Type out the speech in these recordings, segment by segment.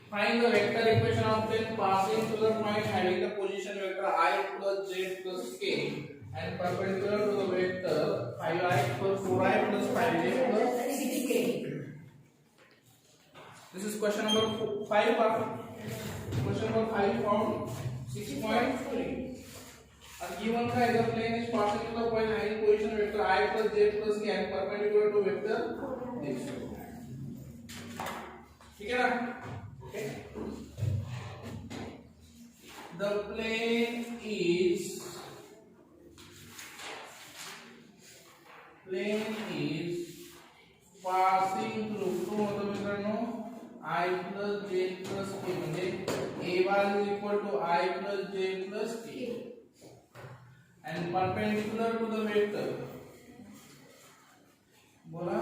Find the vector equation of plane passing through the point having the position vector I plus j plus k and perpendicular to the vector 5i plus 4i plus 5j plus 6k. This is question number 5. Question number 5 from 6.3. And given the plane is passing through the point having position vector I plus j plus k and perpendicular to vector x. ठीक है ना? Okay. The plane is passing through मतलब मित्रांनो I plus j plus k म्हणजे a bar is equal to I plus j plus k and perpendicular to the vector बोला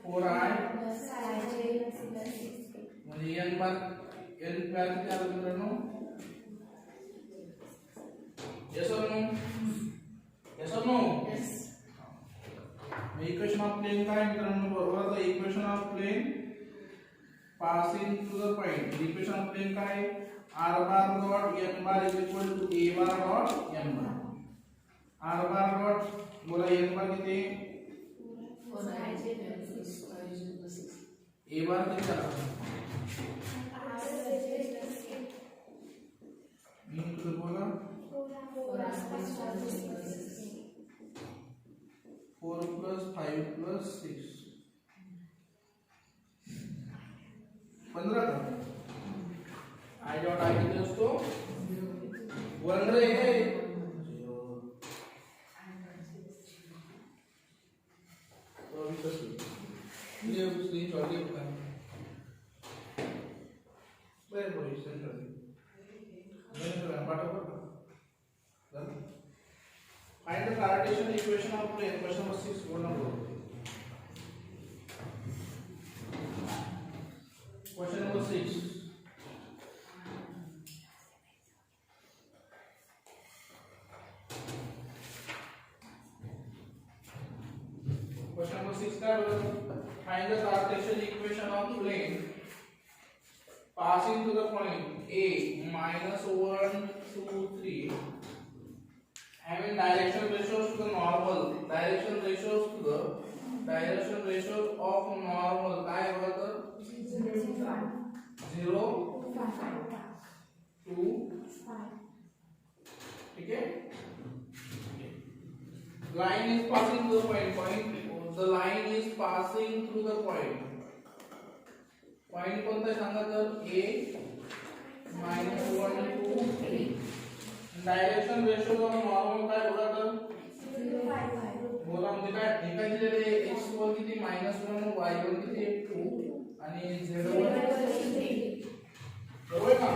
4i plus ij plus 6k म्हणजे n बार किती आलं मित्रांनो yes or no yes equation of plane काय मित्रांनो बरोबर आता equation of plane passing through the point equation of plane काय r bar dot n bar is equal to a bar dot n bar r bar dot बोला n bar किती a bar किती आला into the बोला 4 plus 5 plus 6 15 का I dot I किती असतो 1 रे हे तो अभी कसं ये उसने चॉली होता है बरे पोजीशन चॉली मैंने तो पाठा पढ़ा Find the Cartesian equation of plane. Question number 6. Go number. Question number 6. Question number 6 का find the Cartesian equation of plane passing to the point A minus 1, 2, 3. Having direction ratios to the normal, direction ratios of normal काय होगा 0 2 ठीक है line is passing through the point the line is passing through the point कोणता सांगा तर A minus 1 2 3 direction ratio जो normal काय होगा तर 0 बोला म्हणजे काय एका दिलेले x1 किती -1 y1 किती 2 आणि z1 3 बरोबर का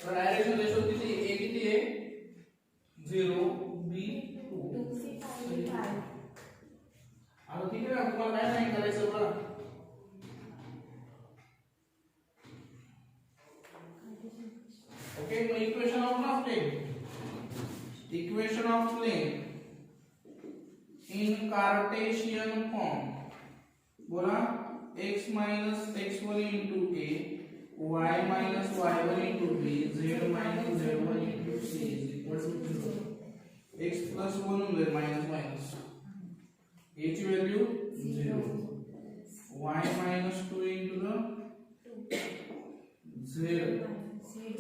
तर डायरेक्शन रेशो किती a किती आहे 0 b 2 आता ठीक आहे ना तुम्हाला काय नाही करायचं बघा Okay, so equation of plane in Cartesian form बोला x minus x1 into a y minus y1 into b z minus z1 into c is equal to 0 x plus 1 होईल minus a ची value 0 y minus 2 into the z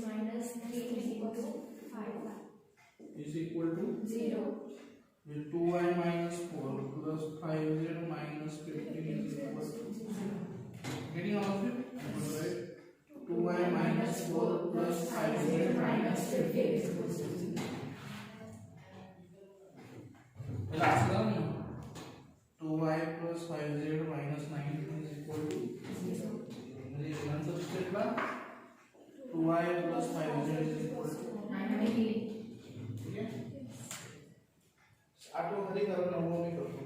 minus 3 is equal to 5 is equal to 0 with 2y minus 4 plus 5z minus 15 is equal to 0 getting all of it right 2y minus 4 plus 5z minus 15 is equal to 0 last one 2y plus 5z minus 19 is equal to 0 म्हणजे नंतर स्टेपला 2y plus 5z is equal to 980 ठीक है आठों घरी करो नवों में करो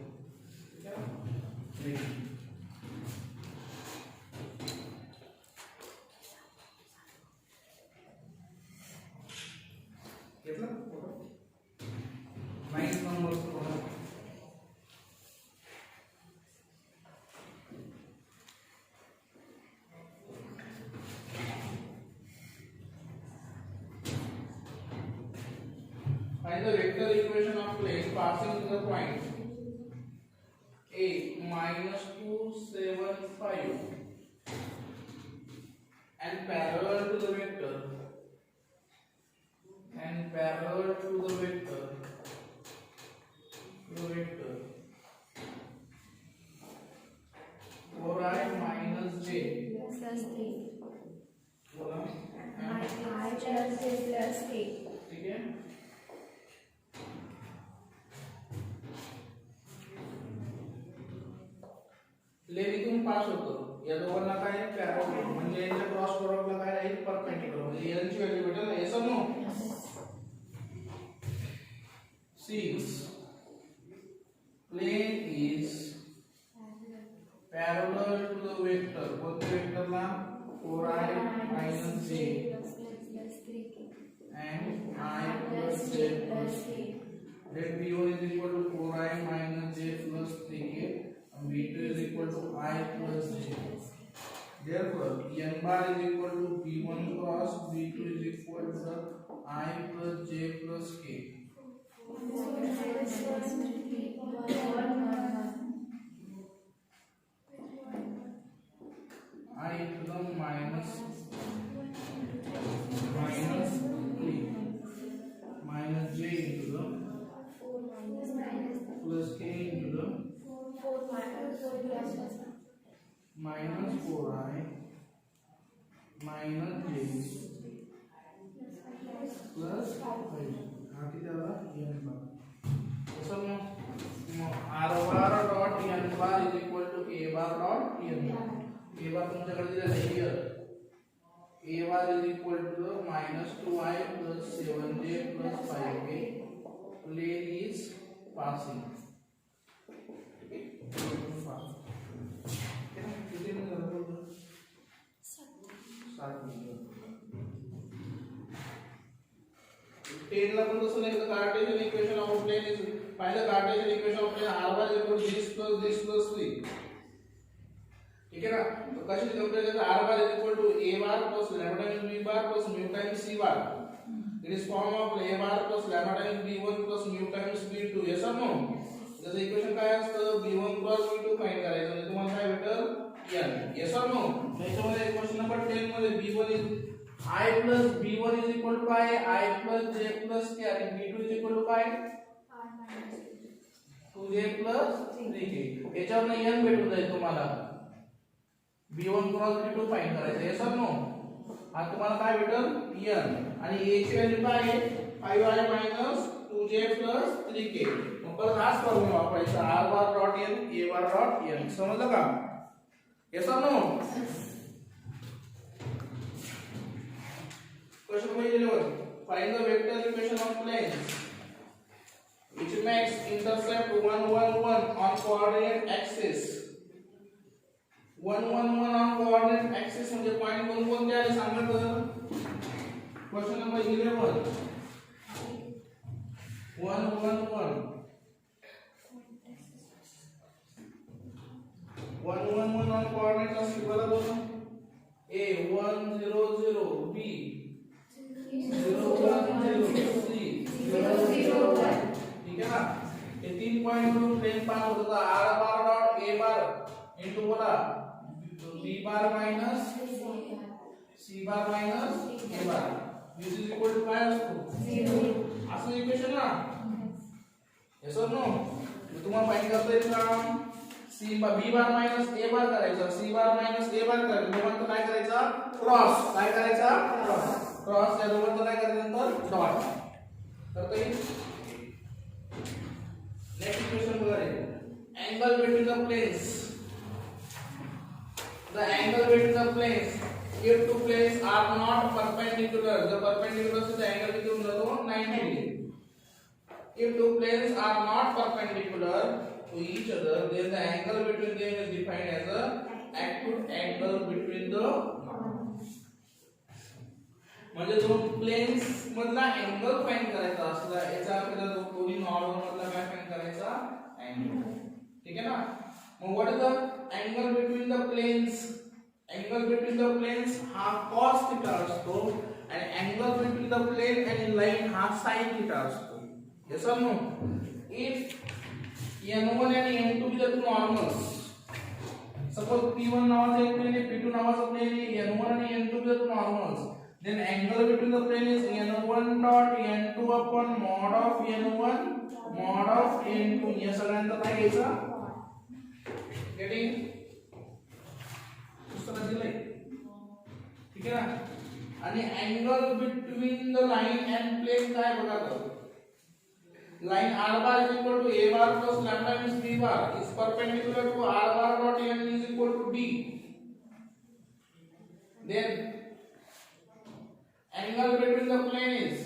equation of place passing to the point A minus 275 and parallel to the vector or I minus j plus 3 बोला I plus j plus 3 ठीक है। लेविथून पास होतो या दोघांना काय पॅरलल म्हणजे यांच्या क्रॉस प्रोडक्टला काय राहील परपेंडिक्युलर म्हणजे यांची व्हॅल्यू भेटेल ना असं no 6 plane is parallel to the vector कोणत्या वेक्टरला 4i minus j and I plus j plus k. Let b1 is equal to 4i minus j plus 3k and b2 is equal to I plus j. Therefore, n bar is equal to b1 cross b2 is equal to the I plus j plus k. I to the minus 3 minus j into the plus k into the minus 4i minus j plus 5 हा किती आला n bar तसं मग r bar dot n bar is equal to a bar dot n bar a bar तुमच्याकडे दिलेला आहे here a bar is equal to minus 2i plus 7j plus 5k. Plane is passing. किती minute झालं बोलतो 7 minute 10 ला पण तसं नाही. Cartesian equation of plane is पहिलं cartesian equation of plane r bar equal to this plus 3 ठीक है ना. तो कशी कंपेयर करते r bar is equal to a bar plus lambda times b bar plus mu times c bar. It is form of a bar plus lambda times b1 plus mu times b2. yes or no. जसं equation काय असतं b1 cross b2 find करायचं म्हणजे तुम्हाला काय भेटेल n. yes or no. याच्यामध्ये question number 10 मध्ये b1 is I plus b1 is equal to काय I plus j plus k आणि b2 is equal to काय 2j plus 3k. याच्यावरून n भेटून जाईल तुम्हाला. b1 क्रॉस b2 फाइंड करायचं yes or no. हा तुम्हाला काय भेटेल n आणि a ची व्हॅल्यू काय आहे 5i minus 2j plus 3k. मग परत हाच फॉर्म्युला वापरायचा r bar dot n a bar dot n. समजलं का yes or no. Question number 11 find the vector equation of planes which makes intercept 1 1 1 on coordinate axis. 1 1 1 on coordinate axis म्हणजे point कोणकोणते आहे सांगा तर. Question number 11 1 1 1 1 1 1 on coordinate axis बरोबर. a 1 0 0 b 0 1 0 c 0 0 1 ठीक है ना. ये तीन पॉइंट ग्रुप प्लेन पास होता है r bar dot a bar into बोला b bar minus c bar minus a bar. this is equal to काय असतो 0. असं इक्वेशन ना yes or no. तुम्हाला फाइंड करता येईल का c b bar minus a bar करायचा c bar minus a bar करायचं. दोघांचं काय करायचा क्रॉस. काय करायचा क्रॉस. या दोघांचं काय करायचं नंतर डॉट करता येईल. नेक्स्ट इक्वेशन बघा रे. Angle between the planes the angle between the planes if two planes are not perpendicular the perpendicular से the angle किती होऊन जातो 90 degree. if two planes are not perpendicular to each other then the angle between them is defined as a acute angle between the म्हणजे दोन planes मधला angle find करायचा असला याचा अर्थ दोन्ही नॉर्मल मधला काय फाइंड करायचा अँगल. ठीक है ना. मग what is the angle between the planes. angle between the planes हा cos theta असतो and angle between the plane and line हा sin theta असतो. Yes or no? If n1 and n2 be the two normals, suppose p1 नावाचा एक plane आहे, p2 नावाचा plane आहे, n1 आणि n2 be the two normals, then angle between the plane is n1 dot n2 upon mod of n1 mod of n2. या सगळ्यांचा काय घ्यायचा? Getting? पुस्तकात दिलंय, ठीक आहे ना? आणि angle between the line and plane काय बघा तर. Line r bar is equal to a bar plus lambda means b bar is perpendicular to r bar dot n is equal to d. Then angle between the plane is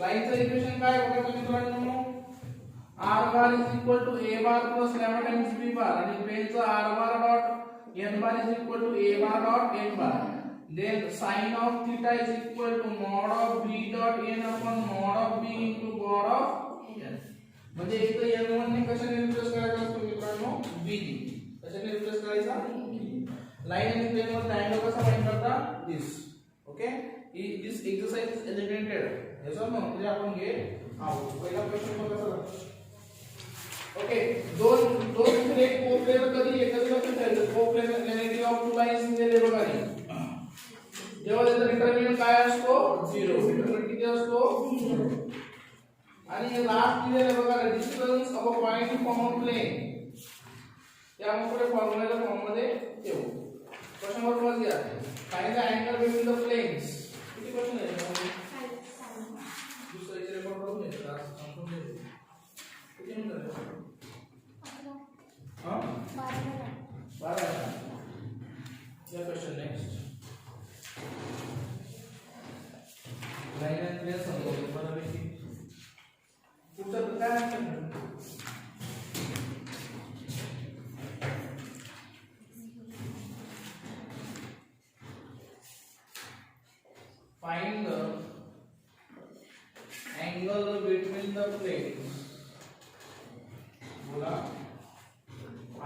line चं equation काय बघा तुम्ही मित्रांनो, r bar is equal to a bar plus lambda means b bar आणि plane चं r bar dot n bar is equal to a bar dot n bar. Then sin of theta is equal to mod of b dot n upon mod of b into mod of n. म्हणजे इथे n1 ने कशाने replace करायचा असतो मित्रांनो, b ने कशाने replace करायचा, लाइन आणि प्लेन वर ट्रायंगल कसा फाइंड करता, this. Okay, this exercise is eliminated. yes or no? म्हणजे आपण घे आहोत. पहिला क्वेश्चन बघा चला. ओके, दोन प्लेन कोप्लेनर कधी एकत्र करायचं, कोप्लेनरिटी ऑफ टू लाईन्स दिलेले बघा रे. जेव्हा त्याचा डिटरमिनंट काय असतो, 0. डिटरमिनंट किती असतो, 0. आणि लास्ट दिलेले बघा distance of a point from a plane, त्यामुळे फॉर्म्युला फॉर्म मध्ये ठेवू. क्वेश्चन नंबर 1 घ्या. Find the angle between the planes. किती क्वेश्चन आहे, दुसरा इथे रेकॉर्ड करून घ्या, क्लास संपून दे. किती मिनिट झाले, हां 12. या question next. Line and plane समजून बरोबर आहे. पुढचं काय आहे, find the angle between the planes. बोला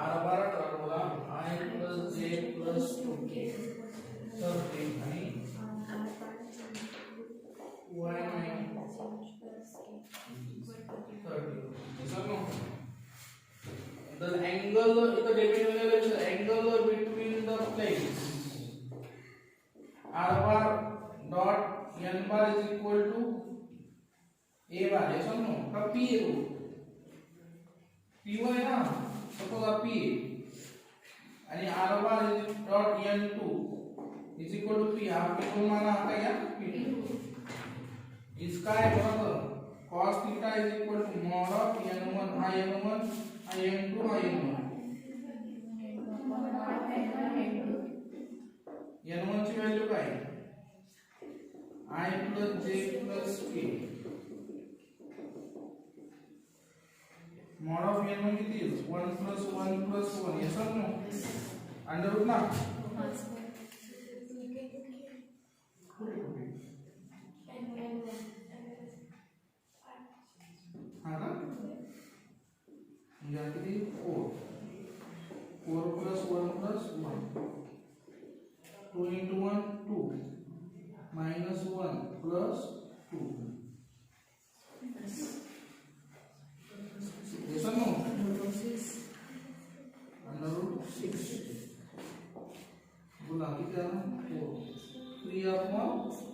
r bar तर बोला I plus j plus 2k 30 आणि y minus 30. समजलो. The angle इथं definition angle between the planes r bar dot n bar is equal to a bar. ये समझो का p है, तो p1 है ना, सपोज आप p आणि r bar dot n2 is equal to p. आप p1 माना आता या p2. इसका है बराबर cos theta is equal to mod of n1 i n1 i n2 i n1. n1 ची व्हॅल्यू काय, I plus j plus k. mod of n1 किती आहे, 1 plus 1 plus 1. yes or no? Under root ना, हाँ ना, यहाँ किती 4 plus 1 plus 1 2 into 1 2 minus 1 plus 2. yes or no? under root 6. बोला किती आला, 4 3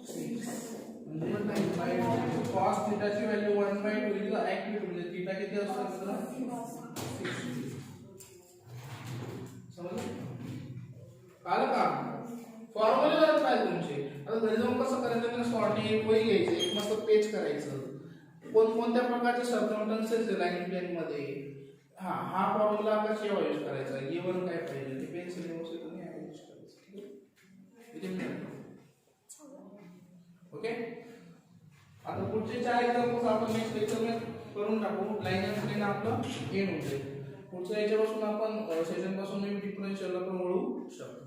6. म्हणजे cos theta ची व्हॅल्यू 1/2 इज द ऍक्टिव्हिटी, म्हणजे थीटा किती असतो मित्र, 6. समजलं काल का फॉर्म्युला करत नाही तुमचे. आता घरी जाऊन कसं करायचं, मी सॉर्टिंग एक वही घ्यायचं, एक मस्त पेज करायचं, कोणत्या प्रकारचे सर्कमस्टन्सेस आहे लाईन प्लेन मध्ये, हा फॉर्म्युला कसा यूज करायचा, गिवन काय पाहिजे ते पेन्सिल व्यवस्थित तुम्ही यूज करायचं. ओके, आता पुढचे 4 एक्झाम्पल्स आपण नेक्स्ट लेक्चर करून टाकू. लाईन एंड प्लेन आपलं एंड होते. पुढच्या याच्यापासून आपण सेशन पासून डिफरन्शियल पण वळू शकतो.